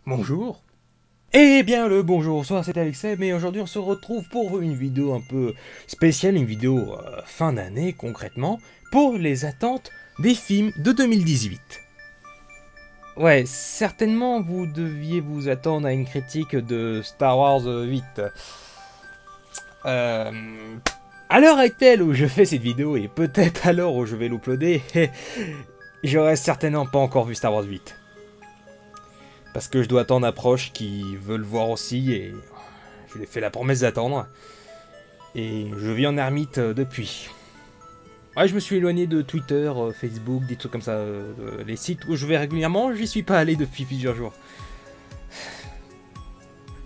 Bonjour. Eh bien le bonjour, bonsoir, c'est Alexei, mais aujourd'hui on se retrouve pour une vidéo un peu spéciale, une vidéo fin d'année concrètement, pour les attentes des films de 2018. Ouais, certainement vous deviez vous attendre à une critique de Star Wars 8. À l'heure actuelle où je fais cette vidéo, et peut-être à l'heure où je vais l'uploader, j'aurais certainement pas encore vu Star Wars 8. Parce que je dois attendre un proche qui veut le voir aussi, et je lui ai fait la promesse d'attendre. Et je vis en ermite depuis. Ouais, je me suis éloigné de Twitter, Facebook, des trucs comme ça, les sites où je vais régulièrement, j'y suis pas allé depuis plusieurs jours.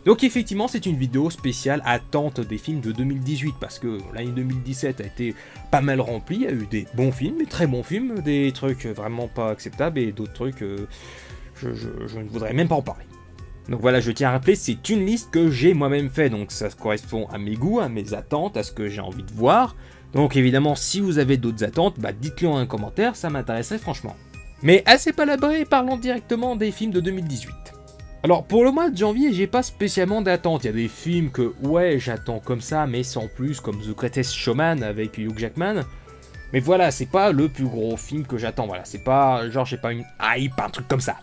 Donc effectivement, c'est une vidéo spéciale attente des films de 2018, parce que l'année 2017 a été pas mal remplie, il y a eu des bons films, des très bons films, des trucs vraiment pas acceptables, et d'autres trucs... Je ne voudrais même pas en parler. Donc voilà, je tiens à rappeler, c'est une liste que j'ai moi-même fait, donc ça correspond à mes goûts, à mes attentes, à ce que j'ai envie de voir. Donc évidemment, si vous avez d'autres attentes, bah dites-le en un commentaire, ça m'intéresserait franchement. Mais assez palabré, parlons directement des films de 2018. Alors pour le mois de janvier, j'ai pas spécialement d'attente, il y a des films que ouais, j'attends comme ça, mais sans plus, comme The Greatest Showman avec Hugh Jackman. Mais voilà, c'est pas le plus gros film que j'attends, voilà, c'est pas, genre j'ai pas une hype, un truc comme ça.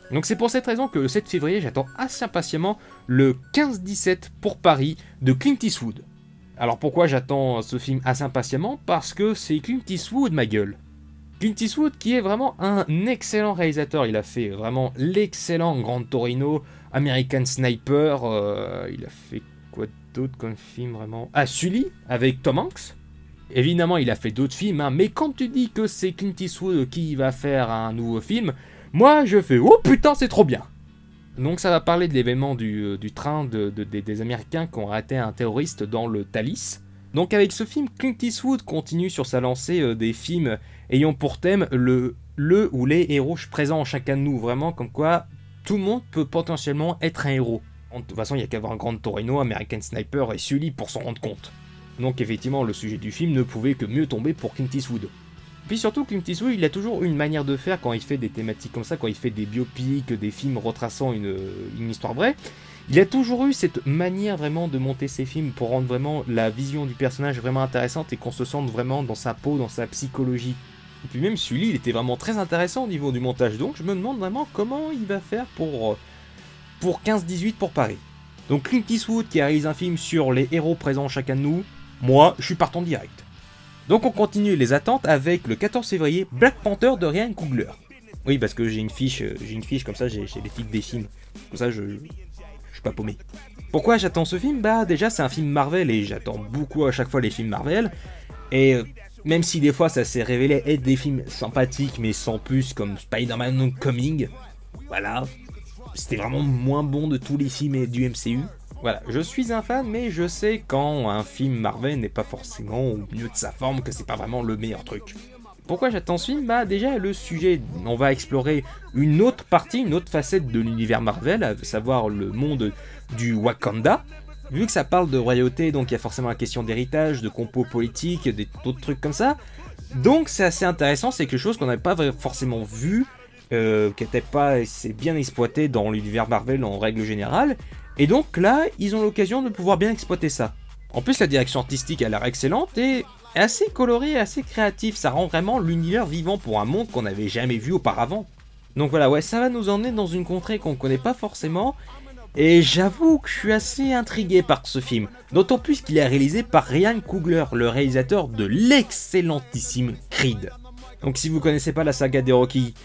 Donc c'est pour cette raison que le 7 février, j'attends assez impatiemment le 15-17 pour Paris de Clint Eastwood. Alors pourquoi j'attends ce film assez impatiemment? Parce que c'est Clint Eastwood, ma gueule. Clint Eastwood qui est vraiment un excellent réalisateur, il a fait vraiment l'excellent Grand Torino, American Sniper, il a fait quoi d'autre comme film vraiment? Ah, Sully avec Tom Hanks. Évidemment il a fait d'autres films, hein, mais quand tu dis que c'est Clint Eastwood qui va faire un nouveau film, moi, je fais « Oh putain, c'est trop bien !» Donc ça va parler de l'événement du train des Américains qui ont arrêté un terroriste dans le Thalys. Donc avec ce film, Clint Eastwood continue sur sa lancée des films ayant pour thème le ou les héros présents en chacun de nous. Vraiment, comme quoi tout le monde peut potentiellement être un héros. De toute façon, il n'y a qu'à voir un Grand Torino, American Sniper et Sully pour s'en rendre compte. Donc effectivement, le sujet du film ne pouvait que mieux tomber pour Clint Eastwood. Puis surtout, Clint Eastwood, il a toujours une manière de faire quand il fait des thématiques comme ça, quand il fait des biopics, des films retraçant une histoire vraie. Il a toujours eu cette manière vraiment de monter ses films pour rendre vraiment la vision du personnage vraiment intéressante et qu'on se sente vraiment dans sa peau, dans sa psychologie. Et puis même Sully, il était vraiment très intéressant au niveau du montage, donc je me demande vraiment comment il va faire pour 15-18 pour Paris. Donc Clint Eastwood qui réalise un film sur les héros présents chacun de nous, moi, je suis partant direct. Donc on continue les attentes avec le 14 février, Black Panther de Ryan Coogler. Oui, parce que j'ai une fiche comme ça, j'ai les titres des films. Comme ça, je suis pas paumé. Pourquoi j'attends ce film? Bah déjà c'est un film Marvel et j'attends beaucoup à chaque fois les films Marvel. Et même si des fois ça s'est révélé être des films sympathiques mais sans plus, comme Spider-Man Homecoming, voilà, c'était vraiment moins bon de tous les films du MCU. Voilà, je suis un fan, mais je sais quand un film Marvel n'est pas forcément au mieux de sa forme, que c'est pas vraiment le meilleur truc. Pourquoi j'attends ce film? Bah déjà le sujet, on va explorer une autre partie, une autre facette de l'univers Marvel, à savoir le monde du Wakanda. Vu que ça parle de royauté, donc il y a forcément la question d'héritage, de compos politiques, d'autres trucs comme ça. Donc c'est assez intéressant, c'est quelque chose qu'on n'avait pas forcément vu, qui n'était pas assez bien exploité dans l'univers Marvel en règle générale. Et donc là, ils ont l'occasion de pouvoir bien exploiter ça. En plus, la direction artistique a l'air excellente et assez colorée, assez créative. Ça rend vraiment l'univers vivant pour un monde qu'on n'avait jamais vu auparavant. Donc voilà, ouais, ça va nous emmener dans une contrée qu'on ne connaît pas forcément. Et j'avoue que je suis assez intrigué par ce film. D'autant plus qu'il est réalisé par Ryan Coogler, le réalisateur de l'excellentissime Creed. Donc si vous connaissez pas la saga des Rocky,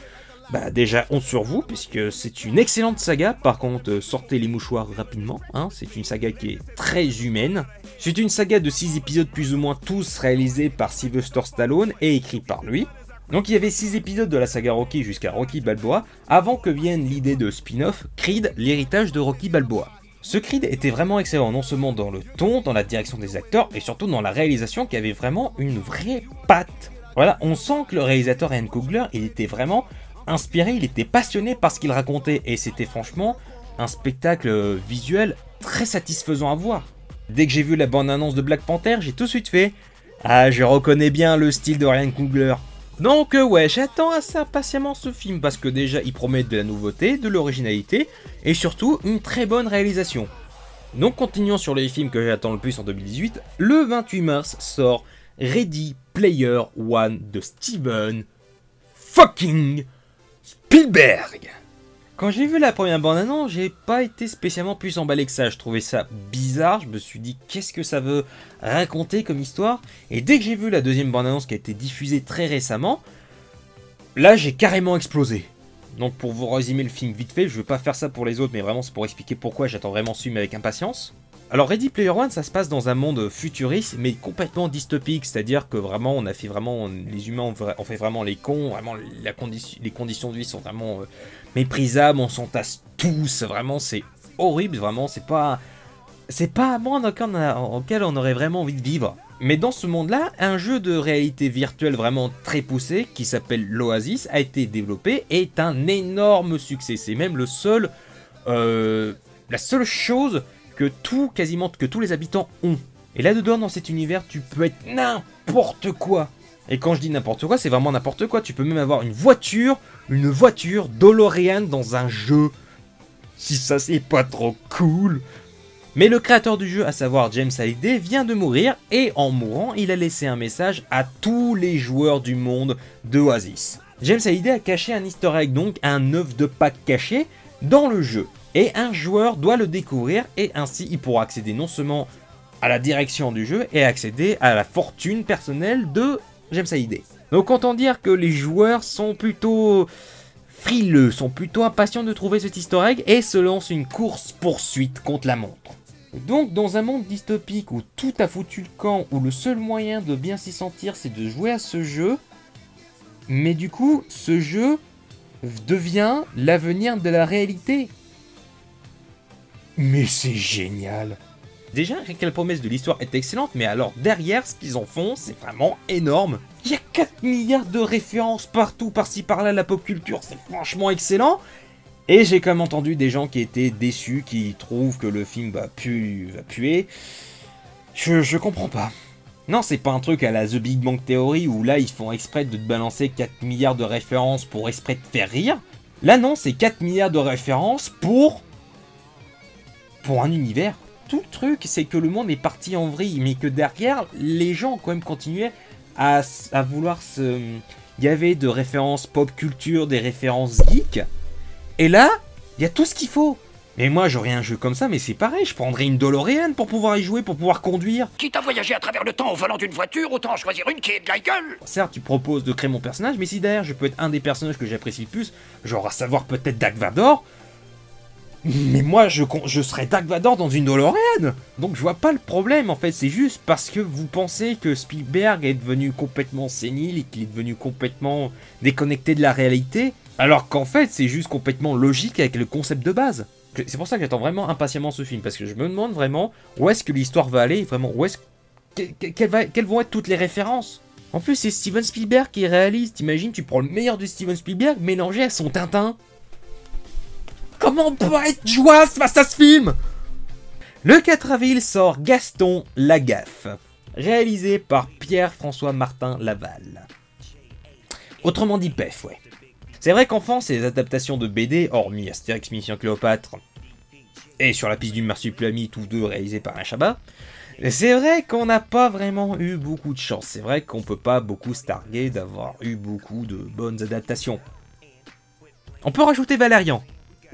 bah déjà honte sur vous, puisque c'est une excellente saga, par contre sortez les mouchoirs rapidement, hein, c'est une saga qui est très humaine. C'est une saga de 6 épisodes plus ou moins tous réalisés par Sylvester Stallone et écrits par lui. Donc il y avait 6 épisodes de la saga Rocky jusqu'à Rocky Balboa, avant que vienne l'idée de spin-off Creed, l'héritage de Rocky Balboa. Ce Creed était vraiment excellent, non seulement dans le ton, dans la direction des acteurs, et surtout dans la réalisation qui avait vraiment une vraie patte. Voilà, on sent que le réalisateur Ryan Coogler, il était vraiment inspiré, il était passionné par ce qu'il racontait et c'était franchement un spectacle visuel très satisfaisant à voir. Dès que j'ai vu la bande-annonce de Black Panther, j'ai tout de suite fait « Ah, je reconnais bien le style de Ryan Coogler ». Donc ouais, j'attends assez impatiemment ce film parce que déjà il promet de la nouveauté, de l'originalité et surtout une très bonne réalisation. Donc continuons sur les films que j'attends le plus en 2018, le 28 mars sort Ready Player One de Steven fucking Spielberg. Quand j'ai vu la première bande-annonce, j'ai pas été spécialement plus emballé que ça, je trouvais ça bizarre, je me suis dit qu'est-ce que ça veut raconter comme histoire, et dès que j'ai vu la deuxième bande-annonce qui a été diffusée très récemment, là j'ai carrément explosé. Donc pour vous résumer le film vite fait, je veux pas faire ça pour les autres, mais vraiment c'est pour expliquer pourquoi j'attends vraiment ce film avec impatience. Alors Ready Player One, ça se passe dans un monde futuriste, mais complètement dystopique, c'est-à-dire que vraiment, on a fait vraiment, les humains ont fait vraiment les cons, vraiment les conditions de vie sont vraiment méprisables, on s'entasse tous, vraiment c'est horrible, vraiment c'est pas un monde auquel on aurait vraiment envie de vivre. Mais dans ce monde-là, un jeu de réalité virtuelle vraiment très poussé, qui s'appelle l'Oasis, a été développé et est un énorme succès. C'est même la seule chose quasiment que tous les habitants ont. Et là-dedans, dans cet univers, tu peux être n'importe quoi. Et quand je dis n'importe quoi, c'est vraiment n'importe quoi. Tu peux même avoir une voiture DeLorean dans un jeu. Si ça, c'est pas trop cool. Mais le créateur du jeu, à savoir James Hallyday, vient de mourir et en mourant, il a laissé un message à tous les joueurs du monde d'Oasis. James Hallyday a caché un easter egg, donc un œuf de Pâques caché, dans le jeu. Et un joueur doit le découvrir et ainsi il pourra accéder non seulement à la direction du jeu et accéder à la fortune personnelle de James Hallyday. Donc autant dire que les joueurs sont plutôt frileux, sont plutôt impatients de trouver cet easter egg et se lancent une course-poursuite contre la montre. Donc dans un monde dystopique où tout a foutu le camp, où le seul moyen de bien s'y sentir c'est de jouer à ce jeu, mais du coup ce jeu devient l'avenir de la réalité. Mais c'est génial. Déjà, rien que la promesse de l'histoire est excellente, mais alors derrière, ce qu'ils en font, c'est vraiment énorme. Il y a 4 milliards de références partout, par-ci par-là, la pop culture, c'est franchement excellent. Et j'ai quand même entendu des gens qui étaient déçus, qui trouvent que le film va puer. Je comprends pas. Non, c'est pas un truc à la The Big Bang Theory où là, ils font exprès de te balancer 4 milliards de références pour exprès te faire rire. Là, non, c'est 4 milliards de références pour un univers. Tout le truc, c'est que le monde est parti en vrille, mais que derrière, les gens ont quand même continué à vouloir se... Il y avait de références pop culture, des références geek, et là, il y a tout ce qu'il faut. Mais moi, j'aurais un jeu comme ça, mais c'est pareil, je prendrais une DeLorean pour pouvoir y jouer, pour pouvoir conduire. Quitte à voyager à travers le temps au volant d'une voiture, autant choisir une qui est de la gueule. Certes, tu proposes de créer mon personnage, mais si derrière, je peux être un des personnages que j'apprécie le plus, genre à savoir peut-être Dark Vador, mais moi, je serais Dark Vador dans une DeLorean. Donc je vois pas le problème, en fait. C'est juste parce que vous pensez que Spielberg est devenu complètement sénile et qu'il est devenu complètement déconnecté de la réalité. Alors qu'en fait, c'est juste complètement logique avec le concept de base. C'est pour ça que j'attends vraiment impatiemment ce film. Parce que je me demande vraiment où est-ce que l'histoire va aller. Vraiment, où est-ce quelles vont être toutes les références. En plus, c'est Steven Spielberg qui réalise. T'imagines, tu prends le meilleur de Steven Spielberg mélangé à son Tintin. Comment on peut être joyeux face à ce film? Le 4 avril sort Gaston Lagaffe, réalisé par Pierre-François Martin Laval. Autrement dit PEF, ouais. C'est vrai qu'en France, les adaptations de BD, hormis Astérix Mission Cléopâtre et Sur la piste du Marsupilami, tous deux réalisés par un Chabat, c'est vrai qu'on n'a pas vraiment eu beaucoup de chance. C'est vrai qu'on peut pas beaucoup se targuer d'avoir eu beaucoup de bonnes adaptations. On peut rajouter Valérian.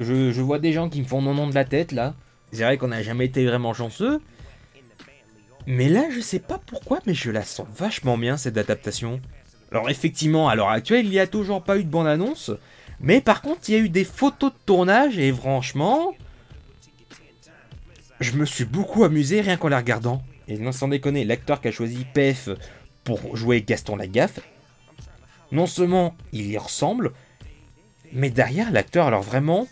Je vois des gens qui me font non de la tête, là. C'est vrai qu'on n'a jamais été vraiment chanceux. Mais là, je sais pas pourquoi, mais je la sens vachement bien, cette adaptation. Alors effectivement, à l'heure actuelle, il n'y a toujours pas eu de bande-annonce. Mais par contre, il y a eu des photos de tournage, et franchement... je me suis beaucoup amusé rien qu'en la regardant. Et non, sans déconner, l'acteur qui a choisi PEF pour jouer Gaston Lagaffe, non seulement il y ressemble... mais derrière, l'acteur a l'air vraiment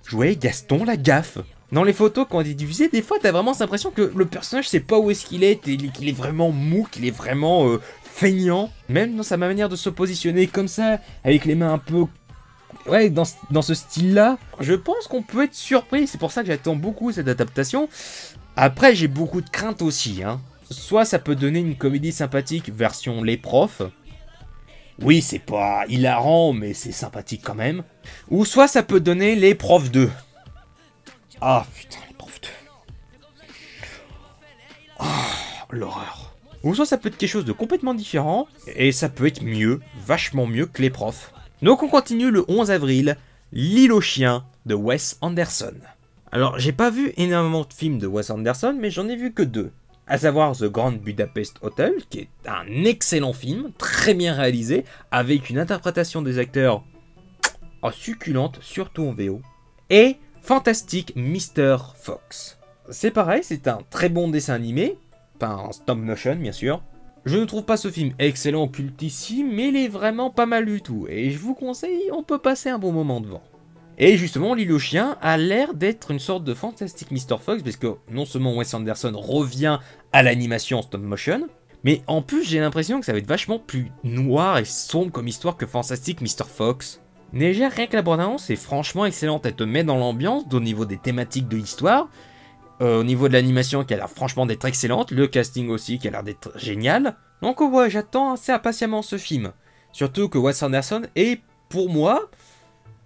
jouer Gaston Lagaffe. Dans les photos qu'on a diffusées, des fois, t'as vraiment cette impression que le personnage sait pas où est-ce qu'il est, qu'il est vraiment mou, qu'il est vraiment feignant. Même dans sa manière de se positionner comme ça, avec les mains un peu... ouais, dans ce style-là. Je pense qu'on peut être surpris, c'est pour ça que j'attends beaucoup cette adaptation. Après, j'ai beaucoup de craintes aussi, hein. Soit ça peut donner une comédie sympathique version Les Profs, Oui, c'est pas hilarant, mais c'est sympathique quand même. Ou soit ça peut donner les profs 2. Ah putain, les profs 2. Oh, l'horreur. Ou soit ça peut être quelque chose de complètement différent, et ça peut être mieux, vachement mieux que les profs. Donc on continue le 11 avril, L'île aux chiens de Wes Anderson. Alors j'ai pas vu énormément de films de Wes Anderson, mais j'en ai vu que 2. À savoir The Grand Budapest Hotel, qui est un excellent film, très bien réalisé, avec une interprétation des acteurs succulente, surtout en VO. Et Fantastic Mr. Fox. C'est pareil, c'est un très bon dessin animé, enfin en stop motion bien sûr. Je ne trouve pas ce film excellent, cultissime, mais il est vraiment pas mal du tout. Et je vous conseille, on peut passer un bon moment devant. Et justement, L'île aux chiens a l'air d'être une sorte de Fantastic Mr. Fox, parce que non seulement Wes Anderson revient à l'animation en stop motion, mais en plus j'ai l'impression que ça va être vachement plus noir et sombre comme histoire que Fantastic Mr. Fox. Déjà, rien que la bande-annonce est franchement excellente, elle te met dans l'ambiance au niveau des thématiques de l'histoire, au niveau de l'animation qui a l'air franchement d'être excellente, le casting aussi qui a l'air d'être génial. Donc ouais, j'attends assez impatiemment ce film. Surtout que Wes Anderson est, pour moi,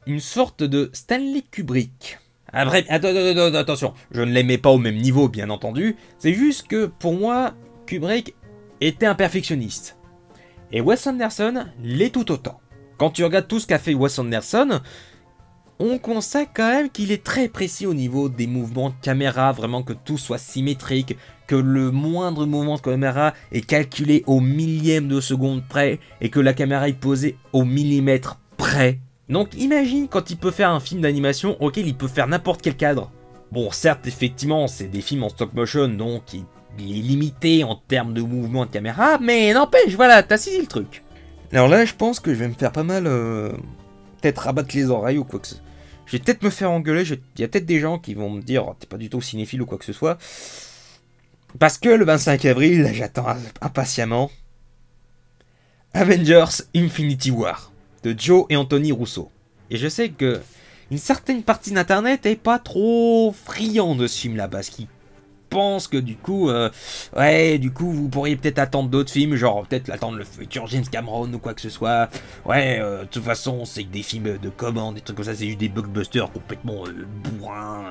une sorte de Stanley Kubrick. Après, attention, je ne l'aimais pas au même niveau, bien entendu. C'est juste que, pour moi, Kubrick était un perfectionniste. Et Wes Anderson l'est tout autant. Quand tu regardes tout ce qu'a fait Wes Anderson, on constate quand même qu'il est très précis au niveau des mouvements de caméra, vraiment que tout soit symétrique, que le moindre mouvement de caméra est calculé au millième de seconde près, et que la caméra est posée au millimètre près. Donc imagine quand il peut faire un film d'animation auquel il peut faire n'importe quel cadre. Bon, certes, effectivement, c'est des films en stop motion, donc il est limité en termes de mouvement de caméra, mais n'empêche, voilà, t'as saisi le truc. Alors là, je pense que je vais me faire pas mal, peut-être rabattre les oreilles ou quoi que ce soit. Je vais peut-être me faire engueuler, il y a peut-être des gens qui vont me dire oh, t'es pas du tout cinéphile ou quoi que ce soit. Parce que le 25 avril, j'attends impatiemment Avengers Infinity War de Joe et Anthony Russo. Et je sais que une certaine partie d'internet est pas trop friand de ce film là, parce qu'ils pensent que du coup, vous pourriez peut-être attendre d'autres films, genre peut-être attendre le futur James Cameron ou quoi que ce soit. Ouais, de toute façon, c'est que des films de commande, des trucs comme ça, c'est juste des blockbusters complètement bourrins.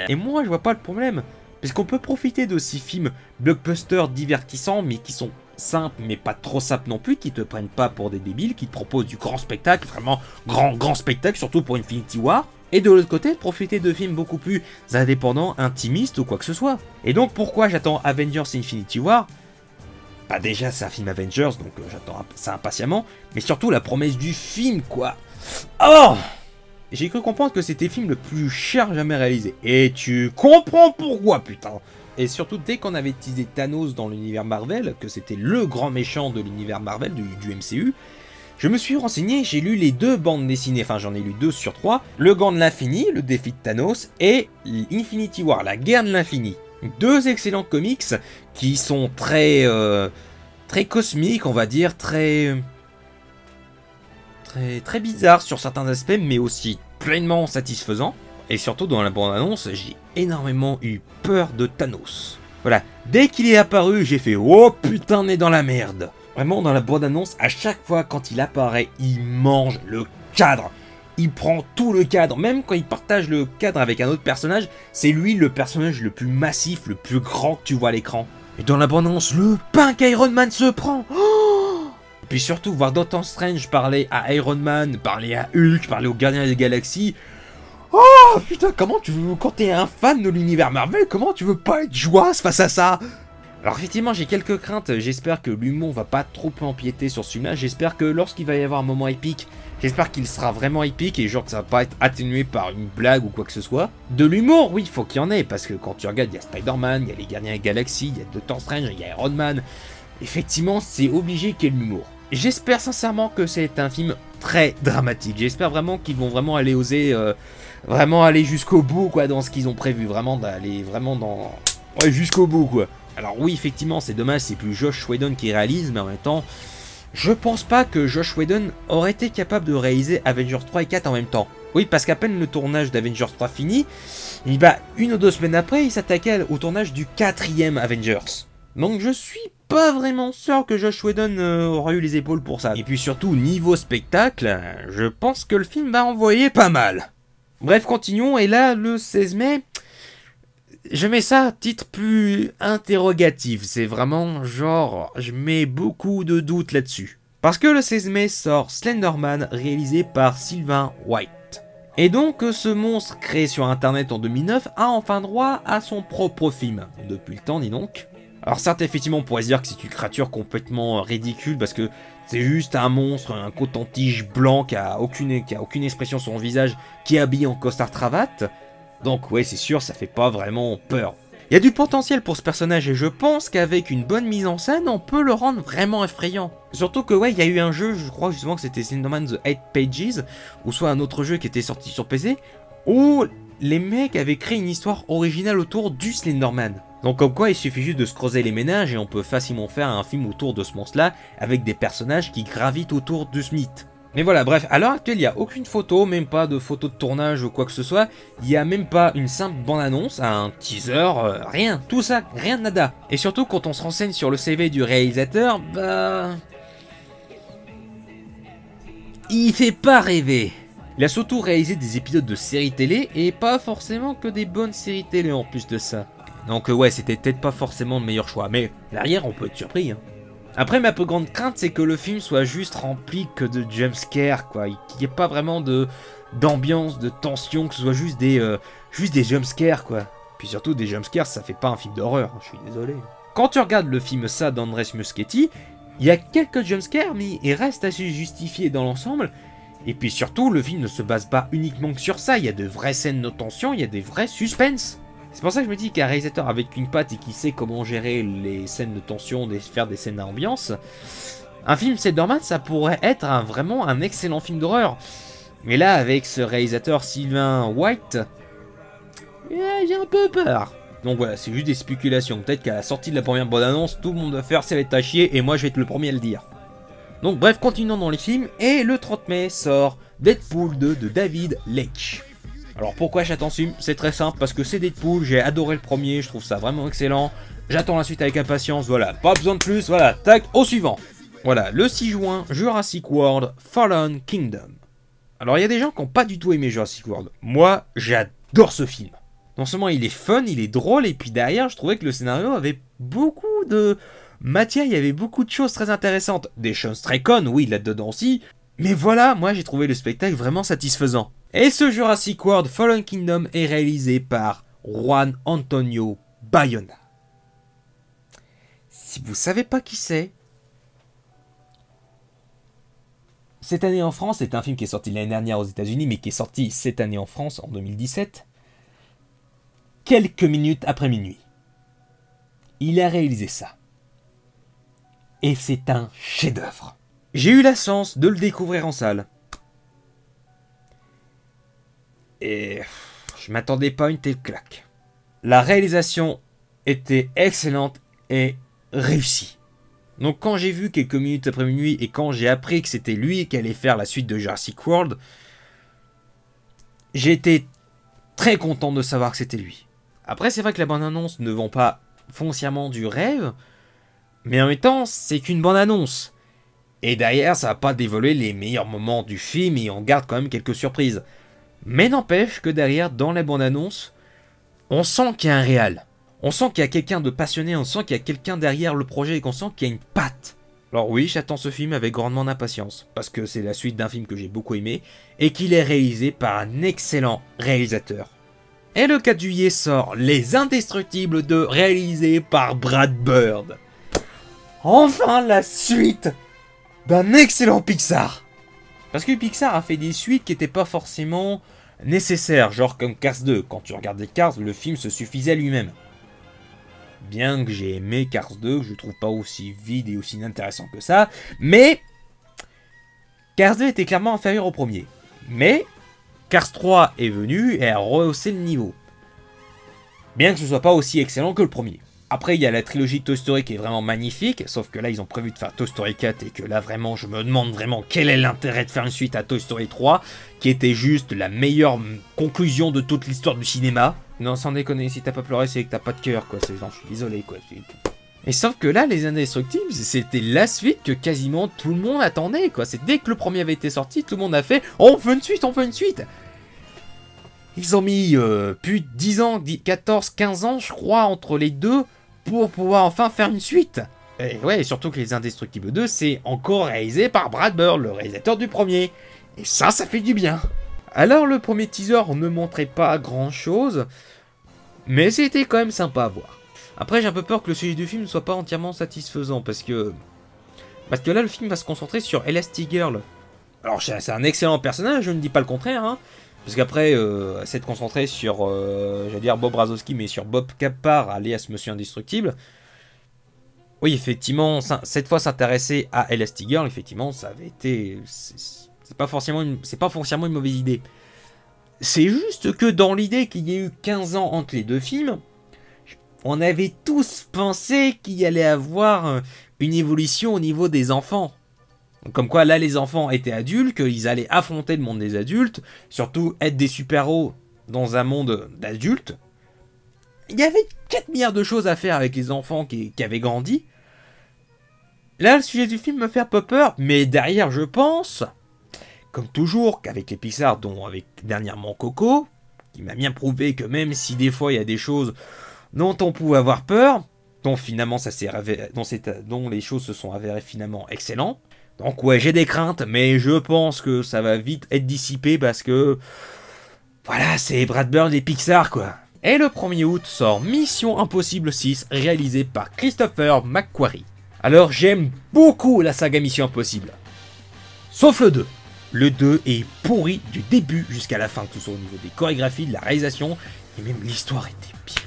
Et moi, je vois pas le problème, parce qu'on peut profiter de ces films blockbusters divertissants, mais qui sont simples, mais pas trop simples non plus, qui te prennent pas pour des débiles, qui te proposent du grand spectacle, vraiment grand spectacle, surtout pour Infinity War. Et de l'autre côté, profiter de films beaucoup plus indépendants, intimistes ou quoi que ce soit. Et donc pourquoi j'attends Avengers Infinity War? Bah déjà c'est un film Avengers, donc j'attends ça impatiemment, mais surtout la promesse du film quoi. Oh! J'ai cru comprendre que c'était le film le plus cher jamais réalisé. Et tu comprends pourquoi putain! Et surtout dès qu'on avait teasé Thanos dans l'univers Marvel, que c'était le grand méchant de l'univers Marvel, du MCU, je me suis renseigné, j'ai lu les 2 bandes dessinées, enfin j'en ai lu 2 sur 3, Le Gant de l'Infini, le défi de Thanos, et Infinity War, la guerre de l'Infini. 2 excellents comics qui sont très cosmiques, on va dire, très bizarres sur certains aspects, mais aussi pleinement satisfaisants. Et surtout dans la bande-annonce, j'ai énormément eu peur de Thanos. Voilà, dès qu'il est apparu, j'ai fait « Oh putain, on est dans la merde !» Vraiment, dans la bande-annonce, à chaque fois quand il apparaît, il mange le cadre. Il prend tout le cadre. Même quand il partage le cadre avec un autre personnage, c'est lui le personnage le plus massif, le plus grand que tu vois à l'écran. Et dans la bande-annonce, le pain qu'Iron Man se prend. Oh! Et puis surtout, voir Doctor Strange parler à Iron Man, parler à Hulk, parler aux Gardiens des Galaxies. Oh putain, comment tu veux, quand t'es un fan de l'univers Marvel, comment tu veux pas être joyeuse face à ça? Alors effectivement j'ai quelques craintes, j'espère que l'humour va pas trop empiéter sur ce film-là, j'espère que lorsqu'il va y avoir un moment épique, j'espère qu'il sera vraiment épique et genre que ça va pas être atténué par une blague ou quoi que ce soit. De l'humour, oui, il faut qu'il y en ait, parce que quand tu regardes, il y a Spider-Man, il y a les Gardiens de la Galaxie, il y a Doctor Strange, il y a Iron Man, effectivement c'est obligé qu'il y ait de l'humour. J'espère sincèrement que c'est un film très dramatique, j'espère vraiment qu'ils vont vraiment aller oser, vraiment aller jusqu'au bout quoi dans ce qu'ils ont prévu, vraiment d'aller vraiment dans... Ouais, jusqu'au bout quoi. Alors oui, effectivement, c'est dommage, c'est plus Josh Whedon qui réalise, mais en même temps, je pense pas que Josh Whedon aurait été capable de réaliser Avengers 3 et 4 en même temps. Oui, parce qu'à peine le tournage d'Avengers 3 fini, et bah, 1 ou 2 semaines après, il s'attaquait au tournage du 4e Avengers. Donc je suis pas vraiment sûr que Joss Whedon aurait eu les épaules pour ça. Et puis surtout, niveau spectacle, je pense que le film va envoyer pas mal. Bref, continuons, et là, le 16 mai, je mets ça à titre plus interrogatif. C'est vraiment genre, je mets beaucoup de doutes là-dessus. Parce que le 16 mai sort Slenderman, réalisé par Sylvain White. Et donc, ce monstre créé sur internet en 2009 a enfin droit à son propre film. Depuis le temps, dis donc. Alors certes, effectivement, on pourrait se dire que c'est une créature complètement ridicule, parce que c'est juste un monstre, un coton-tige blanc qui a aucune expression sur son visage, qui est habillé en costard-cravate. Donc ouais, c'est sûr, ça fait pas vraiment peur. Il y a du potentiel pour ce personnage, et je pense qu'avec une bonne mise en scène, on peut le rendre vraiment effrayant. Surtout que ouais, il y a eu un jeu, je crois justement que c'était Slenderman The 8 Pages, ou soit un autre jeu qui était sorti sur PC, où les mecs avaient créé une histoire originale autour du Slenderman. Donc comme quoi, il suffit juste de se creuser les méninges et on peut facilement faire un film autour de ce monstre-là, avec des personnages qui gravitent autour de ce mythe. Mais voilà, bref, à l'heure actuelle, il n'y a aucune photo, même pas de photo de tournage ou quoi que ce soit. Il n'y a même pas une simple bande-annonce, un teaser, rien. Tout ça, rien de nada. Et surtout, quand on se renseigne sur le CV du réalisateur, bah... il fait pas rêver. Il a surtout réalisé des épisodes de séries télé, et pas forcément que des bonnes séries télé en plus de ça. Donc ouais, c'était peut-être pas forcément le meilleur choix, mais derrière, on peut être surpris, hein. Après, ma plus grande crainte, c'est que le film soit juste rempli que de jumpscares, quoi. Qu'il n'y ait pas vraiment d'ambiance, de tension, que ce soit juste des jumpscares, quoi. Puis surtout, des jumpscares, ça fait pas un film d'horreur, hein, je suis désolé. Quand tu regardes le film ça d'Andrés Muschietti, il y a quelques jumpscares, mais il reste assez justifié dans l'ensemble. Et puis surtout, le film ne se base pas uniquement que sur ça, il y a de vraies scènes de tension, il y a des vrais suspens. C'est pour ça que je me dis qu'un réalisateur avec une patte et qui sait comment gérer les scènes de tension, faire des scènes d'ambiance, un film Slenderman, ça pourrait être vraiment un excellent film d'horreur. Mais là, avec ce réalisateur Sylvain White, j'ai un peu peur. Donc voilà, c'est juste des spéculations. Peut-être qu'à la sortie de la première bande-annonce, tout le monde va faire ça va être à chier et moi je vais être le premier à le dire. Donc bref, continuons dans les films. Et le 30 mai sort Deadpool 2 de David Leitch. Alors pourquoi j'attends ce film? C'est très simple, parce que c'est Deadpool, j'ai adoré le premier, je trouve ça vraiment excellent. J'attends la suite avec impatience, voilà, pas besoin de plus, voilà, tac, au suivant. Voilà, le 6 juin, Jurassic World Fallen Kingdom. Alors il y a des gens qui n'ont pas du tout aimé Jurassic World. Moi, j'adore ce film. Non seulement il est fun, il est drôle, et puis derrière, je trouvais que le scénario avait beaucoup de matière, il y avait beaucoup de choses très intéressantes. Des choses très connes, oui, là-dedans aussi. Mais voilà, moi j'ai trouvé le spectacle vraiment satisfaisant. Et ce Jurassic World Fallen Kingdom est réalisé par Juan Antonio Bayona. Si vous savez pas qui c'est, cette année en France, c'est un film qui est sorti l'année dernière aux États-Unis, mais qui est sorti cette année en France en 2017, quelques minutes après minuit. Il a réalisé ça. Et c'est un chef-d'œuvre. J'ai eu la chance de le découvrir en salle. Et je m'attendais pas à une telle claque. La réalisation était excellente et réussie. Donc quand j'ai vu quelques minutes après minuit et quand j'ai appris que c'était lui qui allait faire la suite de Jurassic World, j'ai été très content de savoir que c'était lui. Après c'est vrai que la bande-annonce ne vend pas foncièrement du rêve, mais en même temps c'est qu'une bande-annonce. Et derrière ça va pas dévoiler les meilleurs moments du film et on garde quand même quelques surprises. Mais n'empêche que derrière, dans la bande-annonce, on sent qu'il y a un réal. On sent qu'il y a quelqu'un de passionné, on sent qu'il y a quelqu'un derrière le projet et qu'on sent qu'il y a une patte. Alors oui, j'attends ce film avec grandement d'impatience, parce que c'est la suite d'un film que j'ai beaucoup aimé, et qu'il est réalisé par un excellent réalisateur. Et le 4 juillet sort Les Indestructibles 2, réalisé par Brad Bird. Enfin la suite d'un excellent Pixar. Parce que Pixar a fait des suites qui n'étaient pas forcément nécessaires, genre comme Cars 2. Quand tu regardais Cars, le film se suffisait à lui-même. Bien que j'ai aimé Cars 2, je ne trouve pas aussi vide et aussi inintéressant que ça, mais Cars 2 était clairement inférieur au premier. Mais Cars 3 est venu et a rehaussé le niveau. Bien que ce soit pas aussi excellent que le premier. Après, il y a la trilogie Toy Story qui est vraiment magnifique, sauf que là, ils ont prévu de faire Toy Story 4 et que là, vraiment, je me demande vraiment quel est l'intérêt de faire une suite à Toy Story 3, qui était juste la meilleure conclusion de toute l'histoire du cinéma. Non, sans déconner, si t'as pas pleuré, c'est que t'as pas de cœur, quoi. Non, je suis désolé, quoi. Et sauf que là, Les Indestructibles, c'était la suite que quasiment tout le monde attendait, quoi. C'est dès que le premier avait été sorti, tout le monde a fait « Oh, on veut une suite, on veut une suite !» Ils ont mis plus de 10 ans, 14, 15 ans, je crois, entre les deux, pour pouvoir enfin faire une suite. Et ouais, surtout que Les Indestructibles 2, c'est encore réalisé par Brad Bird, le réalisateur du premier. Et ça fait du bien. Alors, le premier teaser ne montrait pas grand-chose, mais c'était quand même sympa à voir. Après, j'ai un peu peur que le sujet du film ne soit pas entièrement satisfaisant, parce que là, le film va se concentrer sur Elastigirl. Alors, c'est un excellent personnage, je ne dis pas le contraire, hein, parce qu'après, c'est de concentrer sur, j'allais dire Bob Razowski, mais sur Bob Capar, alias Monsieur Indestructible. Oui, effectivement, cette fois s'intéresser à Elastigirl, effectivement, ça avait été... C'est pas forcément une mauvaise idée. C'est juste que dans l'idée qu'il y ait eu 15 ans entre les deux films, on avait tous pensé qu'il y allait avoir une évolution au niveau des enfants. Comme quoi, là, les enfants étaient adultes, qu'ils allaient affronter le monde des adultes, surtout être des super-héros dans un monde d'adultes. Il y avait 4 milliards de choses à faire avec les enfants qui avaient grandi. Là, le sujet du film me fait un peu peur, mais derrière, je pense, comme toujours, qu'avec les Pixar, dont avec dernièrement Coco, qui m'a bien prouvé que même si des fois il y a des choses dont on pouvait avoir peur, dont finalement dont les choses se sont avérées finalement excellentes. Donc ouais, j'ai des craintes, mais je pense que ça va vite être dissipé parce que voilà, c'est Brad Bird et Pixar quoi. Et le 1er août sort Mission Impossible 6, réalisé par Christopher McQuarrie. Alors j'aime beaucoup la saga Mission Impossible, sauf le 2. Le 2 est pourri du début jusqu'à la fin, tout ça au niveau des chorégraphies, de la réalisation, et même l'histoire était pire.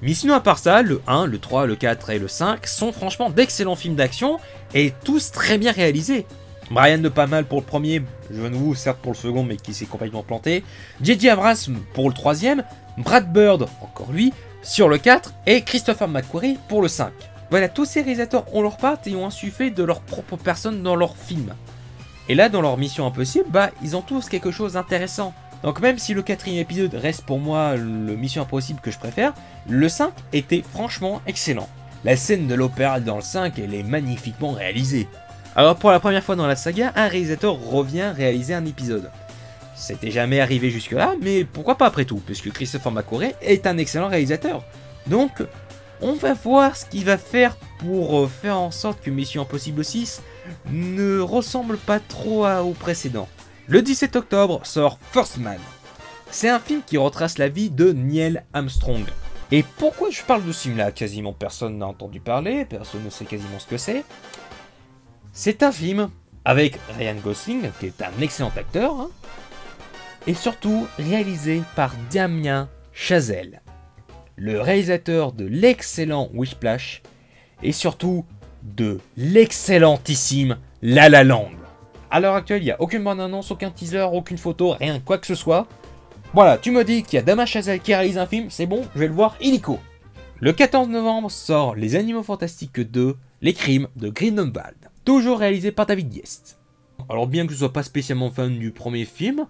Mais sinon à part ça, le 1, le 3, le 4 et le 5 sont franchement d'excellents films d'action et tous très bien réalisés. Brian De Palma pour le premier, John Woo certes pour le second mais qui s'est complètement planté, J.J. Abrams pour le troisième, Brad Bird, encore lui, sur le 4 et Christopher McQuarrie pour le 5. Voilà, tous ces réalisateurs ont leur patte et ont insufflé de leur propre personne dans leurs films. Et là dans leur Mission Impossible, ils ont tous quelque chose d'intéressant. Donc même si le 4e épisode reste pour moi le Mission Impossible que je préfère, le 5 était franchement excellent. La scène de l'opéra dans le 5, elle est magnifiquement réalisée. Alors pour la première fois dans la saga, un réalisateur revient réaliser un épisode. C'était jamais arrivé jusque là, mais pourquoi pas après tout, puisque Christopher McQuarrie est un excellent réalisateur. Donc on va voir ce qu'il va faire pour faire en sorte que Mission Impossible 6 ne ressemble pas trop au précédent. Le 17 octobre sort First Man. C'est un film qui retrace la vie de Neil Armstrong. Et pourquoi je parle de ce film-là? Quasiment personne n'a entendu parler, personne ne sait quasiment ce que c'est. C'est un film avec Ryan Gosling, qui est un excellent acteur, hein, et surtout réalisé par Damien Chazelle, le réalisateur de l'excellent Whiplash, et surtout de l'excellentissime La La Land. À l'heure actuelle, il n'y a aucune bande-annonce, aucun teaser, aucune photo, rien, quoi que ce soit. Voilà, tu me dis qu'il y a Damien Chazelle qui réalise un film, c'est bon, je vais le voir illico. Le 14 novembre sort Les Animaux Fantastiques 2, Les Crimes de Grindelwald, toujours réalisé par David Diest. Alors bien que je ne sois pas spécialement fan du premier film,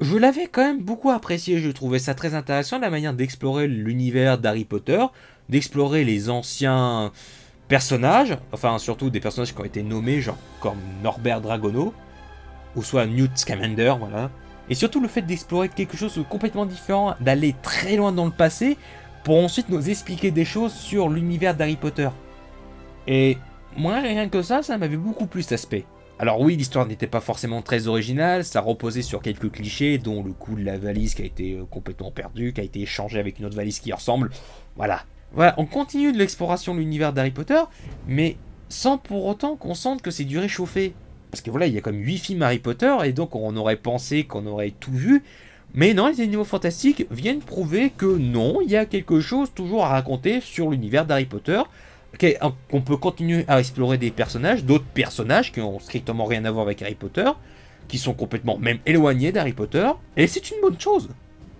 je l'avais quand même beaucoup apprécié, je trouvais ça très intéressant, la manière d'explorer l'univers d'Harry Potter, d'explorer les anciens personnages, enfin surtout des personnages qui ont été nommés, genre comme Norbert Dragono, ou soit Newt Scamander, voilà. Et surtout le fait d'explorer quelque chose de complètement différent, d'aller très loin dans le passé, pour ensuite nous expliquer des choses sur l'univers d'Harry Potter. Et moi, rien que ça m'avait beaucoup plu cet aspect. Alors oui, l'histoire n'était pas forcément très originale, ça reposait sur quelques clichés, dont le coup de la valise qui a été complètement perdu, qui a été échangé avec une autre valise qui ressemble, voilà. Voilà, on continue de l'exploration de l'univers d'Harry Potter, mais sans pour autant qu'on sente que c'est du réchauffé. Parce que voilà, il y a comme 8 films Harry Potter, et donc on aurait pensé qu'on aurait tout vu, mais non, les Animaux Fantastiques viennent prouver que non, il y a quelque chose toujours à raconter sur l'univers d'Harry Potter, qu'on peut continuer à explorer des personnages, d'autres personnages qui ont strictement rien à voir avec Harry Potter, qui sont complètement même éloignés d'Harry Potter, et c'est une bonne chose.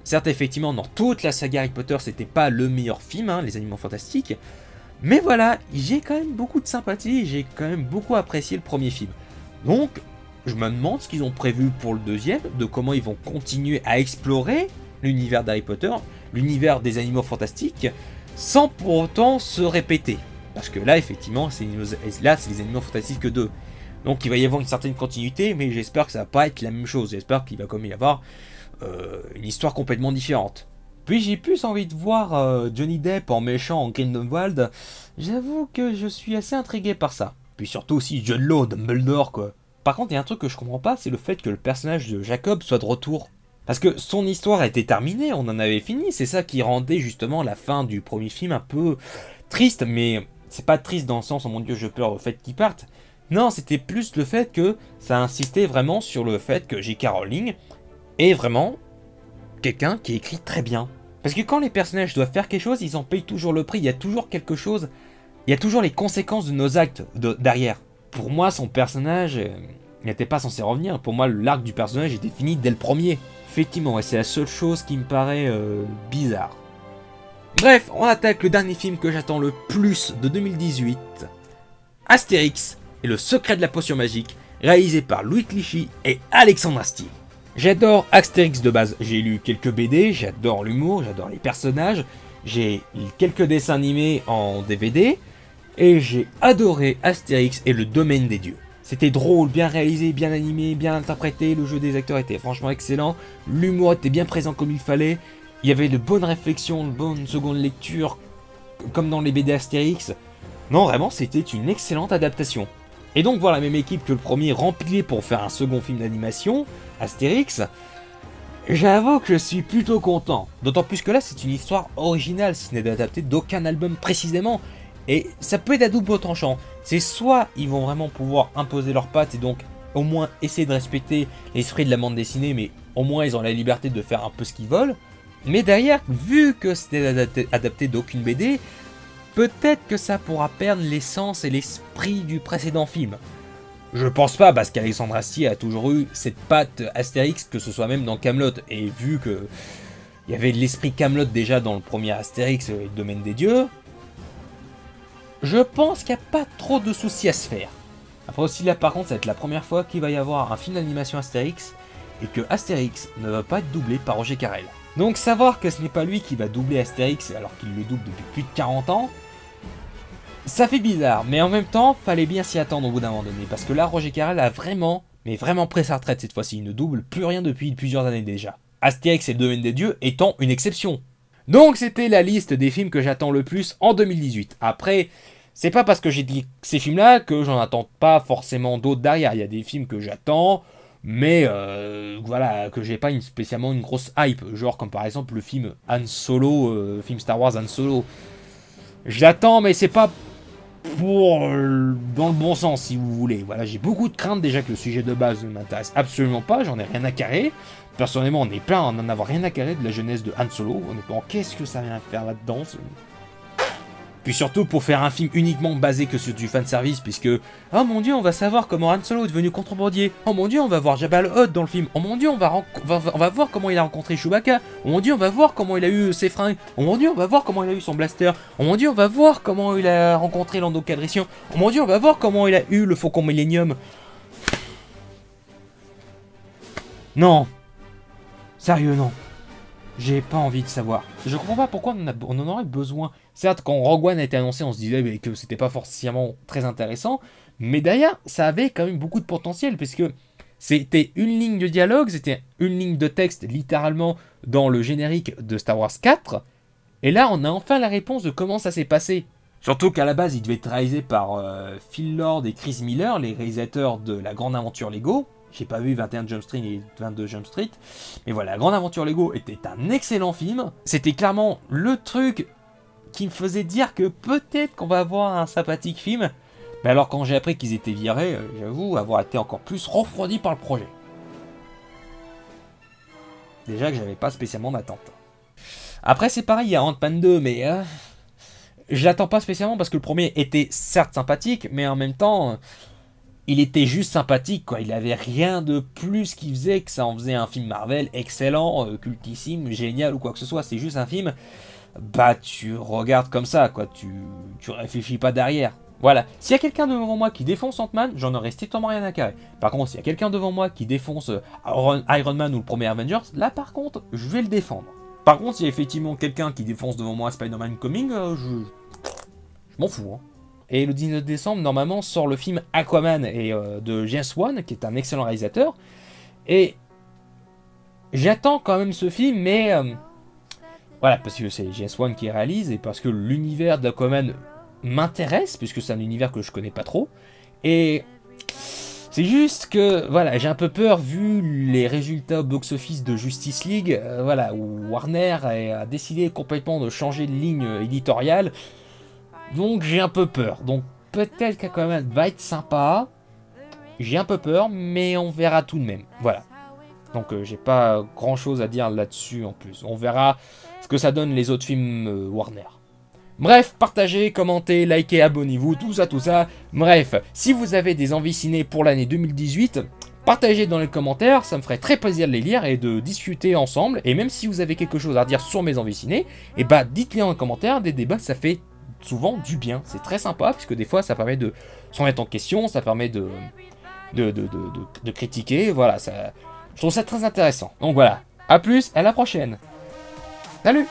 Certes, effectivement, dans toute la saga Harry Potter, c'était pas le meilleur film, hein, Les Animaux Fantastiques, mais voilà, j'ai quand même beaucoup de sympathie, j'ai quand même beaucoup apprécié le premier film. Donc, je me demande ce qu'ils ont prévu pour le deuxième, de comment ils vont continuer à explorer l'univers d'Harry Potter, l'univers des Animaux Fantastiques, sans pour autant se répéter. Parce que là, effectivement, c'est les Animaux Fantastiques 2. Donc il va y avoir une certaine continuité, mais j'espère que ça va pas être la même chose. J'espère qu'il va quand même y avoir une histoire complètement différente. Puis j'ai plus envie de voir Johnny Depp en méchant en Grindelwald. J'avoue que je suis assez intrigué par ça. Puis surtout aussi Jude Law, Dumbledore, quoi. Par contre, il y a un truc que je comprends pas, c'est le fait que le personnage de Jacob soit de retour. Parce que son histoire était terminée, on en avait fini, c'est ça qui rendait justement la fin du premier film un peu triste, mais c'est pas triste dans le sens, oh mon dieu, je pleure au fait qu'il parte. Non, c'était plus le fait que ça insistait vraiment sur le fait que J.K. Rowling est vraiment quelqu'un qui écrit très bien. Parce que quand les personnages doivent faire quelque chose, ils en payent toujours le prix, il y a toujours quelque chose, il y a toujours les conséquences de nos actes derrière. Pour moi, son personnage n'était pas censé revenir. Pour moi, l'arc du personnage était fini dès le premier. Effectivement, et c'est la seule chose qui me paraît bizarre. Bref, on attaque le dernier film que j'attends le plus de 2018. Astérix et le secret de la potion magique, réalisé par Louis Clichy et Alexandre Astier. J'adore Astérix de base. J'ai lu quelques BD, j'adore l'humour, j'adore les personnages. J'ai lu quelques dessins animés en DVD. Et j'ai adoré Astérix et le domaine des dieux. C'était drôle, bien réalisé, bien animé, bien interprété, le jeu des acteurs était franchement excellent, l'humour était bien présent comme il fallait, il y avait de bonnes réflexions, de bonnes secondes lectures, comme dans les BD Astérix. Non, vraiment, c'était une excellente adaptation. Et donc voilà, la même équipe que le premier rempilé pour faire un second film d'animation, Astérix. J'avoue que je suis plutôt content, d'autant plus que là c'est une histoire originale, si ce n'est adapté d'aucun album précisément. Et ça peut être à double tranchant. C'est soit ils vont vraiment pouvoir imposer leurs pattes et donc au moins essayer de respecter l'esprit de la bande dessinée, mais au moins ils ont la liberté de faire un peu ce qu'ils veulent. Mais derrière, vu que c'était adapté d'aucune BD, peut-être que ça pourra perdre l'essence et l'esprit du précédent film. Je pense pas, parce qu'Alexandre Astier a toujours eu cette patte Astérix, que ce soit même dans Kaamelott, et vu que il y avait l'esprit Kaamelott déjà dans le premier Astérix et le domaine des dieux, je pense qu'il n'y a pas trop de soucis à se faire. Après aussi là par contre ça va être la première fois qu'il va y avoir un film d'animation Astérix et que Astérix ne va pas être doublé par Roger Carrel. Donc savoir que ce n'est pas lui qui va doubler Astérix alors qu'il le double depuis plus de 40 ans, ça fait bizarre, mais en même temps fallait bien s'y attendre au bout d'un moment donné, parce que là Roger Carrel a vraiment pris sa retraite cette fois-ci, il ne double plus rien depuis plusieurs années déjà. Astérix et le domaine des dieux étant une exception. Donc c'était la liste des films que j'attends le plus en 2018. Après, c'est pas parce que j'ai dit ces films-là que j'en attends pas forcément d'autres derrière. Il y a des films que j'attends, mais voilà, que j'ai pas spécialement une grosse hype. Genre comme par exemple le film Han Solo, film Star Wars Han Solo. Je l'attends, mais c'est pas pour dans le bon sens si vous voulez. Voilà, j'ai beaucoup de craintes déjà que le sujet de base ne m'intéresse absolument pas. J'en ai rien à carrer. Personnellement, on est plein à n'en avoir rien à carrer de la jeunesse de Han Solo. Honnêtement, qu'est-ce que ça vient faire là-dedans Puis surtout pour faire un film uniquement basé que sur du fanservice, puisque oh mon dieu, on va savoir comment Han Solo est devenu contrebandier. Oh mon dieu, on va voir Jabba le Hutt dans le film. Oh mon dieu, on va voir comment il a rencontré Chewbacca. Oh mon dieu, on va voir comment il a eu ses fringues. Oh mon dieu, on va voir comment il a eu son blaster. Oh mon dieu, on va voir comment il a rencontré Lando Calrissian. Oh mon dieu, on va voir comment il a eu le Faucon Millenium. Non. Sérieux, non. J'ai pas envie de savoir. Je comprends pas pourquoi on en aurait besoin. Certes, quand Rogue One a été annoncé, on se disait que c'était pas forcément très intéressant. Mais derrière, ça avait quand même beaucoup de potentiel. Puisque c'était une ligne de dialogue, c'était une ligne de texte littéralement dans le générique de Star Wars 4. Et là, on a enfin la réponse de comment ça s'est passé. Surtout qu'à la base, il devait être réalisé par Phil Lord et Chris Miller, les réalisateurs de La Grande Aventure Lego. J'ai pas vu 21 Jump Street et 22 Jump Street. Mais voilà, La Grande Aventure Lego était un excellent film. C'était clairement le truc qui me faisait dire que peut-être qu'on va avoir un sympathique film. Mais alors quand j'ai appris qu'ils étaient virés, j'avoue avoir été encore plus refroidi par le projet. Déjà que j'avais pas spécialement d'attente. Après c'est pareil, il y a Ant-Man 2, mais je l'attends pas spécialement parce que le premier était certes sympathique, mais en même temps... il était juste sympathique, quoi. Il avait rien de plus qui faisait que ça en faisait un film Marvel excellent, cultissime, génial ou quoi que ce soit. C'est juste un film, bah tu regardes comme ça, quoi. Tu réfléchis pas derrière. Voilà. S'il y a quelqu'un devant moi qui défonce Ant-Man, j'en aurais strictement rien à carrer. Par contre, s'il y a quelqu'un devant moi qui défonce Iron Man ou le premier Avengers, là par contre, je vais le défendre. Par contre, s'il y a effectivement quelqu'un qui défonce devant moi Spider-Man Coming, je m'en fous. Hein. Et le 19 décembre, normalement, sort le film Aquaman de James Wan, qui est un excellent réalisateur. Et j'attends quand même ce film, mais voilà, parce que c'est James Wan qui réalise et parce que l'univers d'Aquaman m'intéresse, puisque c'est un univers que je connais pas trop. Et c'est juste que, voilà, j'ai un peu peur vu les résultats au box-office de Justice League, voilà, où Warner a décidé complètement de changer de ligne éditoriale. Donc j'ai un peu peur. Donc peut-être qu'Aquaman va être sympa. J'ai un peu peur, mais on verra tout de même. Voilà. Donc j'ai pas grand chose à dire là-dessus en plus. On verra ce que ça donne les autres films Warner. Bref, partagez, commentez, likez, abonnez-vous, tout ça, tout ça. Bref, si vous avez des envies ciné pour l'année 2018, partagez dans les commentaires, ça me ferait très plaisir de les lire et de discuter ensemble. Et même si vous avez quelque chose à dire sur mes envies ciné, et bah dites-les en commentaire, des débats ça fait souvent du bien. C'est très sympa, puisque des fois ça permet de s'en mettre en question, ça permet de critiquer, voilà, ça, je trouve ça très intéressant. Donc voilà, à plus, à la prochaine. Salut!